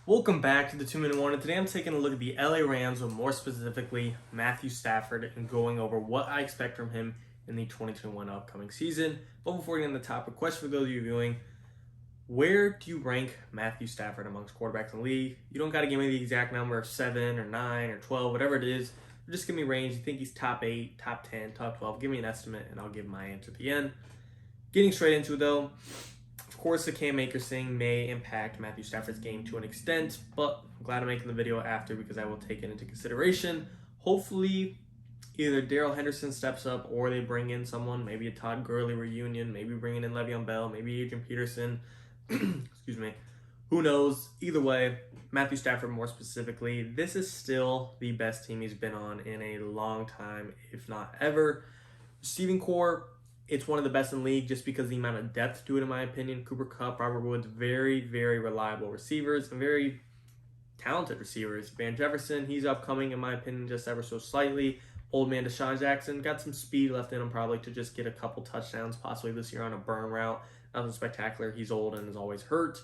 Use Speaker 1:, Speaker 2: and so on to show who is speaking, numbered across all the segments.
Speaker 1: Welcome back to the 2-Minute Warning. Today I'm taking a look at the LA Rams, or more specifically Matthew Stafford, and going over what I expect from him in the 2021 upcoming season. But before we get into the topic, question for those of you viewing: where do you rank Matthew Stafford amongst quarterbacks in the league? You don't got to give me the exact number of 7 or 9 or 12, whatever it is. Just give me a range. You think he's top 8, top 10, top 12? Give me an estimate, and I'll give my answer at the end. Getting straight into it, though. Of course, the Cam Akers thing may impact Matthew Stafford's game to an extent, but I'm glad I'm making the video after because I will take it into consideration. Hopefully, either Darrell Henderson steps up or they bring in someone, maybe a Todd Gurley reunion, maybe bringing in Le'Veon Bell, maybe Adrian Peterson. Excuse me. Who knows? Either way, Matthew Stafford more specifically, this is still the best team he's been on in a long time, if not ever. Receiving core, it's one of the best in the league just because of the amount of depth to it, in my opinion. Cooper Kupp, Robert Woods, very, very reliable receivers and very talented receivers. Van Jefferson, he's upcoming, in my opinion, just ever so slightly. Old man Deshaun Jackson got some speed left in him probably to just get a couple touchdowns possibly this year on a burn route. Nothing spectacular. He's old and is always hurt.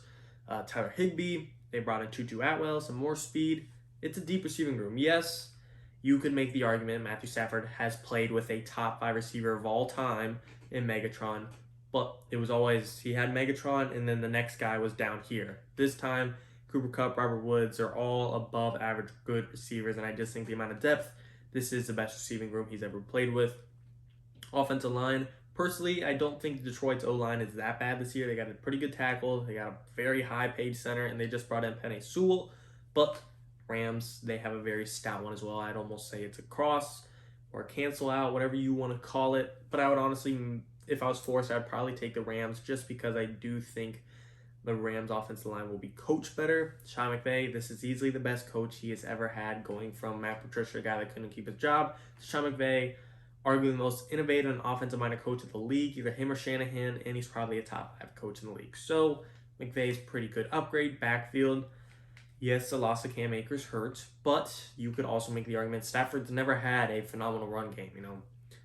Speaker 1: Tyler Higbee, they brought in Tutu Atwell, some more speed. It's a deep receiving room. Yes, you could make the argument Matthew Stafford has played with a top 5 receiver of all time in Megatron, but it was always, he had Megatron and then the next guy was down here. This time, Cooper Kupp, Robert Woods are all above average good receivers, and I just think the amount of depth, this is the best receiving room he's ever played with. Offensive line, personally, I don't think Detroit's O-line is that bad this year. They got a pretty good tackle, they got a very high-paid center, and they just brought in Penei Sewell, but Rams, they have a very stout one as well. I'd almost say it's a cross or a cancel out, whatever you want to call it. But I would honestly, if I was forced, I'd probably take the Rams just because I do think the Rams offensive line will be coached better. Sean McVay, this is easily the best coach he has ever had, going from Matt Patricia, a guy that couldn't keep his job, to Sean McVay, arguably the most innovative and offensive-minded coach of the league, either him or Shanahan, and he's probably a top 5 coach in the league. So McVay's pretty good upgrade. Backfield, yes, the loss of Cam Akers hurts, but you could also make the argument Stafford's never had a phenomenal run game,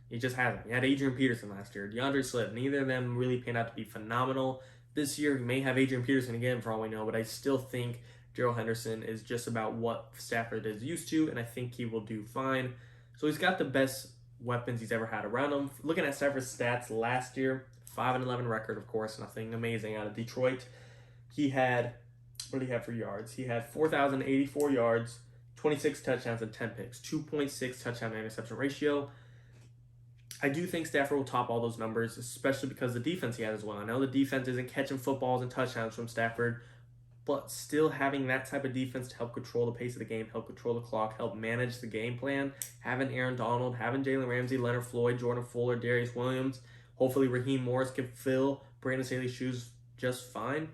Speaker 1: He just hasn't. He had Adrian Peterson last year, DeAndre Swift. Neither of them really panned out to be phenomenal. This year, he may have Adrian Peterson again for all we know, but I still think Darrell Henderson is just about what Stafford is used to, and I think he will do fine. So he's got the best weapons he's ever had around him. Looking at Stafford's stats last year, 5-11 record, of course, nothing amazing out of Detroit. He had, what did he have for yards? He had 4,084 yards, 26 touchdowns, and 10 picks, 2.6 touchdown to interception ratio. I do think Stafford will top all those numbers, especially because the defense he has as well. I know the defense isn't catching footballs and touchdowns from Stafford, but still having that type of defense to help control the pace of the game, help control the clock, help manage the game plan, having Aaron Donald, having Jalen Ramsey, Leonard Floyd, Jordan Fuller, Darius Williams, hopefully Raheem Morris can fill Brandon Staley's shoes just fine.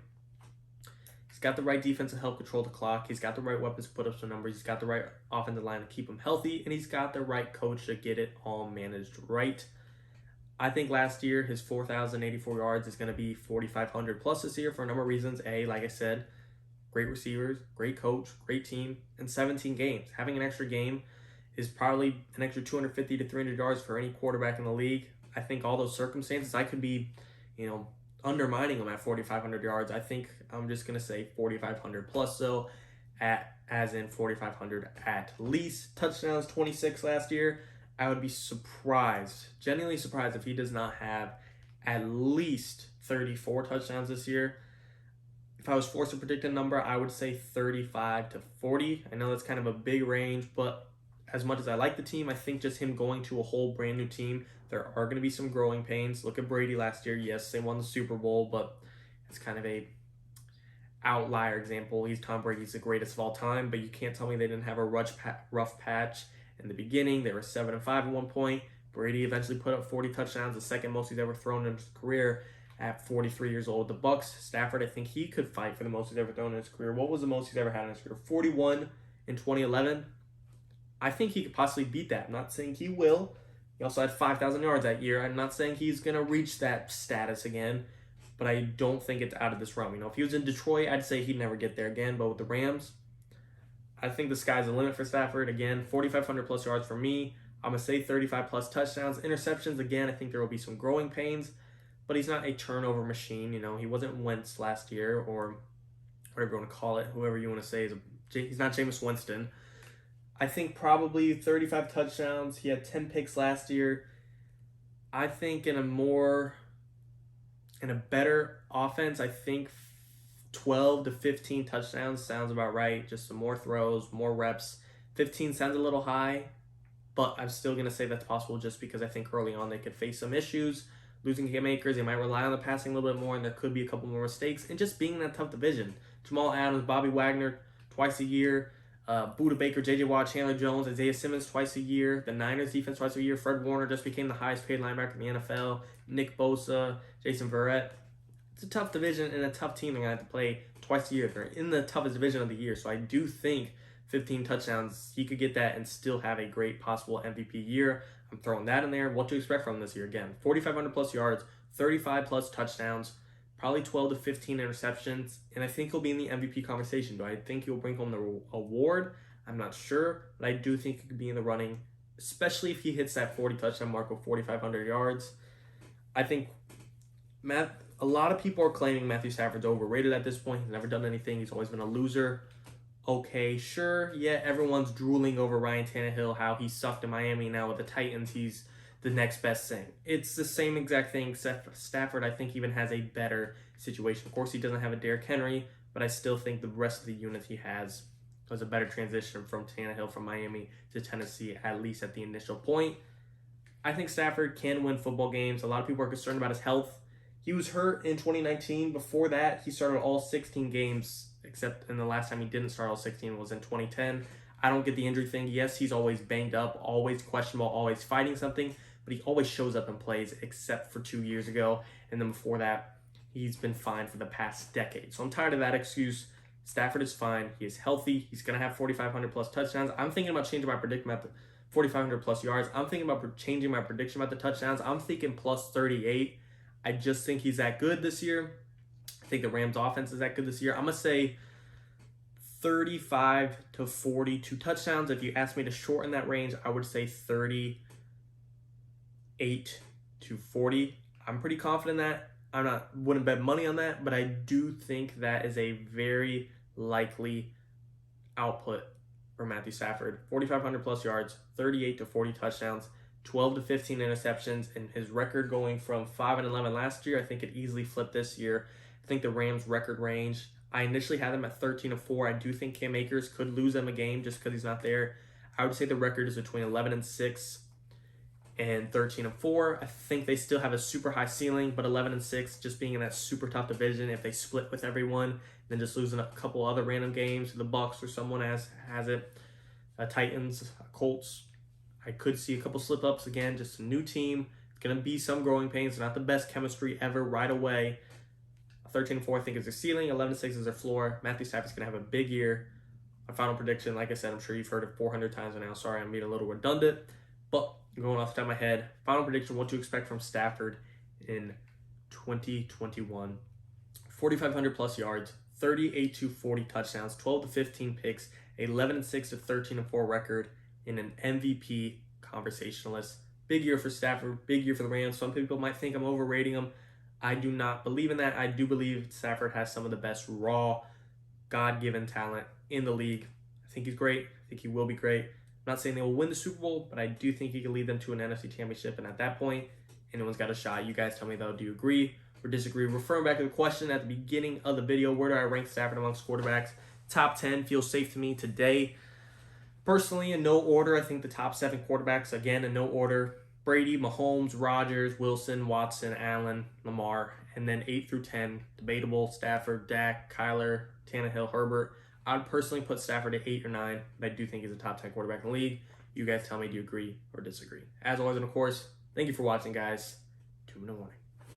Speaker 1: He's got the right defense to help control the clock. He's got the right weapons to put up some numbers. He's got the right offensive line to keep him healthy. And he's got the right coach to get it all managed right. I think last year, his 4,084 yards is going to be 4,500 plus this year for a number of reasons. A, like I said, great receivers, great coach, great team, and 17 games. Having an extra game is probably an extra 250 to 300 yards for any quarterback in the league. I think all those circumstances, I could be, undermining him at 4,500 yards. I think I'm just going to say 4,500 plus, so as in 4,500 at least. Touchdowns, 26 last year. I would be surprised, genuinely surprised, if he does not have at least 34 touchdowns this year. If I was forced to predict a number, I would say 35 to 40. I know that's kind of a big range, but as much as I like the team, I think just him going to a whole brand new team, there are going to be some growing pains. Look at Brady last year. Yes, they won the Super Bowl, but it's kind of a outlier example. Tom Brady's the greatest of all time, but you can't tell me they didn't have a rough patch in the beginning. They were 7-5 at one point. Brady eventually put up 40 touchdowns, the second most he's ever thrown in his career at 43 years old. The Bucs, Stafford, I think he could fight for the most he's ever thrown in his career. What was the most he's ever had in his career? 41 in 2011. I think he could possibly beat that. I'm not saying he will. He also had 5,000 yards that year. I'm not saying he's going to reach that status again, but I don't think it's out of this realm. If he was in Detroit, I'd say he'd never get there again, but with the Rams, I think the sky's the limit for Stafford. Again, 4,500 plus yards for me. I'm going to say 35 plus touchdowns. Interceptions, again, I think there will be some growing pains, but he's not a turnover machine. He wasn't Wentz last year or whatever you want to call it, whoever you want to say he's not Jameis Winston. I think probably 35 touchdowns. He had 10 picks last year. I think in a better offense, I think 12 to 15 touchdowns sounds about right. Just some more throws, more reps. 15 sounds a little high, but I'm still going to say that's possible just because I think early on they could face some issues. Losing game makers, they might rely on the passing a little bit more, and there could be a couple more mistakes. And just being in that tough division. Jamal Adams, Bobby Wagner, twice a year. Buda Baker, J.J. Watt, Chandler Jones, Isaiah Simmons twice a year. The Niners defense twice a year. Fred Warner just became the highest paid linebacker in the NFL. Nick Bosa, Jason Verrett. It's a tough division and a tough team they're going to have to play twice a year. They're in the toughest division of the year. So I do think 15 touchdowns, he could get that and still have a great possible MVP year. I'm throwing that in there. What to expect from him this year? Again, 4,500 plus yards, 35 plus touchdowns, probably 12 to 15 interceptions, and I think he'll be in the MVP conversation. Do I think he'll bring home the award? I'm not sure, but I do think he could be in the running, especially if he hits that 40 touchdown mark with 4,500 yards. I think a lot of people are claiming Matthew Stafford's overrated at this point. He's never done anything. He's always been a loser. Okay, sure, yeah, everyone's drooling over Ryan Tannehill, how he sucked in Miami. Now with the Titans, he's the next best thing. It's the same exact thing, except Stafford, I think, even has a better situation. Of course, he doesn't have a Derrick Henry, but I still think the rest of the unit he has was a better transition from Tannehill from Miami to Tennessee, at least at the initial point. I think Stafford can win football games. A lot of people are concerned about his health. He was hurt in 2019. Before that, he started all 16 games, except in the last time he didn't start all 16 was in 2010. I don't get the injury thing. Yes, he's always banged up, always questionable, always fighting something, but he always shows up and plays, except for 2 years ago. And then before that, he's been fine for the past decade. So I'm tired of that excuse. Stafford is fine. He is healthy. He's going to have 4,500 plus touchdowns. I'm thinking about changing my prediction about the 4,500 plus yards. I'm thinking about changing my prediction about the touchdowns. I'm thinking plus 38. I just think he's that good this year. I think the Rams offense is that good this year. I'm going to say 35 to 42 touchdowns. If you ask me to shorten that range, I would say 38 to 40. I'm pretty confident in that. Wouldn't bet money on that, but I do think that is a very likely output for Matthew Stafford. 4,500 plus yards, 38 to 40 touchdowns, 12 to 15 interceptions, and his record going from 5-11 last year, I think it easily flipped this year. I think the Rams' record range, I initially had them at 13-4. I do think Cam Akers could lose them a game just because he's not there. I would say the record is between 11-6 and 13-4. I think they still have a super high ceiling, but 11-6, just being in that super tough division, if they split with everyone, then just losing a couple other random games, the Bucs or someone has it, Titans, Colts. I could see a couple slip-ups again, just a new team. It's going to be some growing pains, not the best chemistry ever right away. 13-4, I think, is their ceiling. 11-6 is their floor. Matthew Stafford's going to have a big year. My final prediction, like I said, I'm sure you've heard it 400 times by now. Sorry, I'm being a little redundant. But going off the top of my head, final prediction, what to expect from Stafford in 2021. 4,500 plus yards, 38 to 40 touchdowns, 12 to 15 picks, 11-6 to 13-4 record, in an MVP conversationalist. Big year for Stafford, big year for the Rams. Some people might think I'm overrating him. I do not believe in that. I do believe Stafford has some of the best raw, God-given talent in the league. I think he's great. I think he will be great. I'm not saying they will win the Super Bowl, but I do think he can lead them to an NFC championship. And at that point, anyone's got a shot. You guys tell me, though, do you agree or disagree? Referring back to the question at the beginning of the video, where do I rank Stafford amongst quarterbacks? Top 10 feels safe to me today. Personally, in no order, I think the top 7 quarterbacks, again, in no order, Brady, Mahomes, Rodgers, Wilson, Watson, Allen, Lamar, and then 8 through 10, debatable, Stafford, Dak, Kyler, Tannehill, Herbert. I would personally put Stafford at 8 or 9, but I do think he's a top 10 quarterback in the league. You guys tell me, do you agree or disagree? As always, and of course, thank you for watching, guys. 2-1.